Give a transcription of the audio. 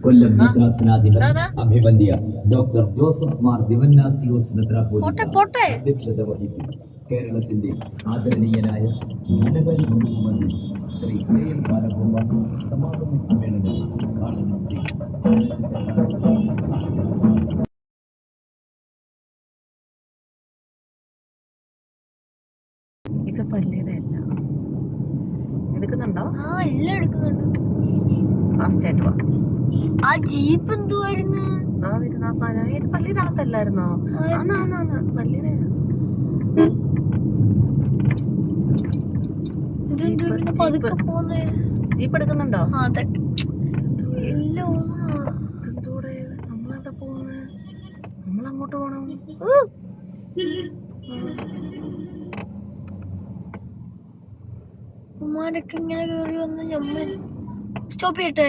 കൊല്ലം മെത്രാസനാധിപൻ അഭിവന്ദ്യ doctor Joseph Mar Dionysius മെത്രാപ്പോലീത്ത അധ്യക്ഷത വഹിക്കും. കേരളത്തിന്റെ ആദരണീയനായ ധനകാര്യ വകുപ്പ് മന്ത്രി ശ്രീ കെ.എൻ. ബാലഗോപാൽ സമാപന സമ്മേളനം ഉദ്ഘാടനം ചെയ്യും. ഇത് പള്ളിയുടെ അല്ല. എടുക്കുന്നുണ്ടോ? എല്ലാം എടുക്കുന്നുണ്ട്. ഫാസ്റ്റ് ആയിട്ട് വാ. ആ ജീപ്പ് എന്തുവായിരുന്നു? ആ സാധനം ഏത് പള്ളിയുടെ അകത്തല്ലായിരുന്നോ? പള്ളിയുടെ ജീപ്പ് എടുക്കുന്നുണ്ടോ? നമ്മളെവിടെ പോകുന്നത്? നമ്മളങ്ങോട്ട് പോണം. ഉമ്മാരൊക്കെ ഇങ്ങനെ കേറി വന്ന് സ്റ്റോപ്പ് ചെയ്യട്ടെ.